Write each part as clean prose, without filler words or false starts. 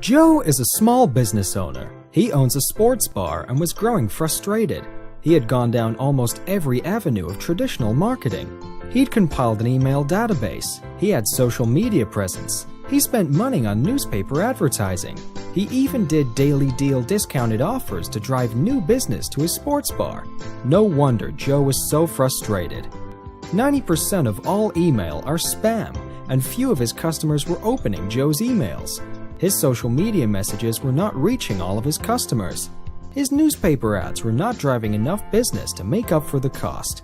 Joe is a small business owner. He owns a sports bar and was growing frustrated. He had gone down almost every avenue of traditional marketing. He'd compiled an email database. He had social media presence. He spent money on newspaper advertising. He even did daily deal discounted offers to drive new business to his sports bar. No wonder Joe was so frustrated. 90% of all email are spam, and few of his customers were opening Joe's emails. His social media messages were not reaching all of his customers. His newspaper ads were not driving enough business to make up for the cost.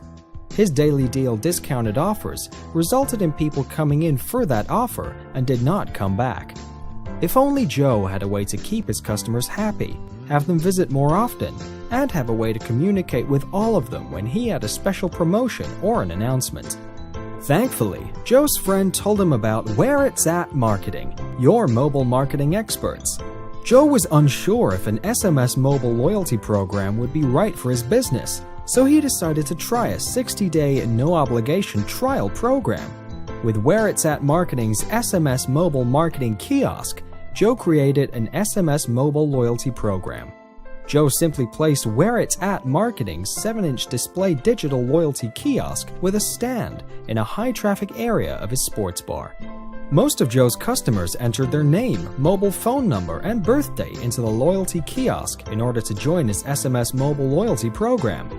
His daily deal discounted offers resulted in people coming in for that offer and did not come back. If only Joe had a way to keep his customers happy, have them visit more often, and have a way to communicate with all of them when he had a special promotion or an announcement. Thankfully, Joe's friend told him about Where It's At Marketing, your mobile marketing experts. Joe was unsure if an SMS mobile loyalty program would be right for his business, so he decided to try a 60-day no-obligation trial program. With Where It's At Marketing's SMS mobile marketing kiosk, Joe created an SMS mobile loyalty program. Joe simply placed Where It's At Marketing's 7-inch display digital loyalty kiosk with a stand in a high-traffic area of his sports bar. Most of Joe's customers entered their name, mobile phone number, and birthday into the loyalty kiosk in order to join his SMS mobile loyalty program.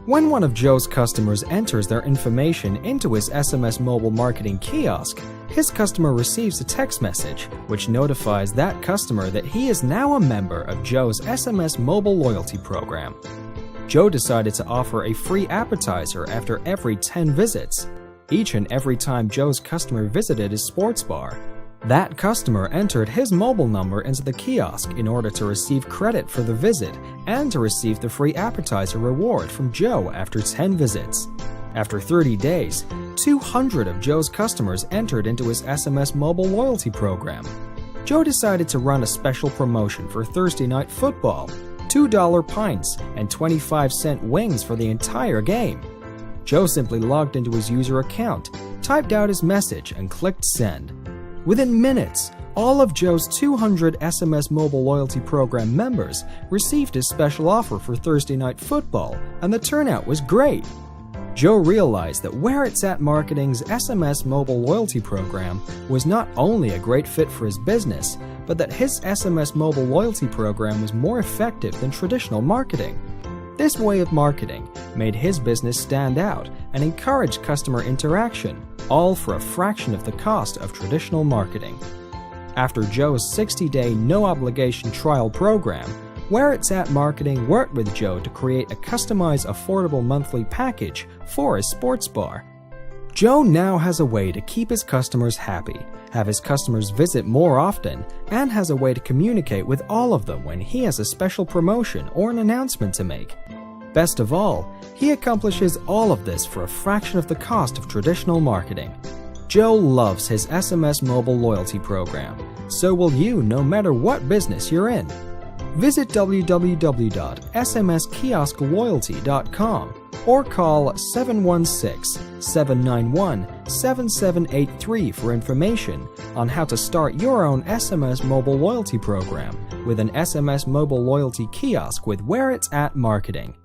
When one of Joe's customers enters their information into his SMS mobile marketing kiosk, his customer receives a text message which notifies that customer that he is now a member of Joe's SMS mobile loyalty program. Joe decided to offer a free appetizer after every 10 visits. Each and every time Joe's customer visited his sports bar, that customer entered his mobile number into the kiosk in order to receive credit for the visit and to receive the free appetizer reward from Joe after 10 visits. After 30 days, 200 of Joe's customers entered into his SMS mobile loyalty program. Joe decided to run a special promotion for Thursday Night Football, $2 pints and 25-cent wings for the entire game. Joe simply logged into his user account, typed out his message, and clicked send. Within minutes, all of Joe's 200 SMS mobile loyalty program members received his special offer for Thursday Night Football, and the turnout was great. Joe realized that Where It's At Marketing's SMS mobile loyalty program was not only a great fit for his business, but that his SMS mobile loyalty program was more effective than traditional marketing. This way of marketing made his business stand out and encouraged customer interaction, all for a fraction of the cost of traditional marketing. After Joe's 60-day no-obligation trial program, Where It's At Marketing worked with Joe to create a customized affordable monthly package for his sports bar. Joe now has a way to keep his customers happy, have his customers visit more often, and has a way to communicate with all of them when he has a special promotion or an announcement to make. Best of all, he accomplishes all of this for a fraction of the cost of traditional marketing. Joe loves his SMS mobile loyalty program. So will you, no matter what business you're in. Visit www.smskioskloyalty.com or call 716-791-7783 for information on how to start your own SMS mobile loyalty program with an SMS mobile loyalty kiosk with Where It's At Marketing.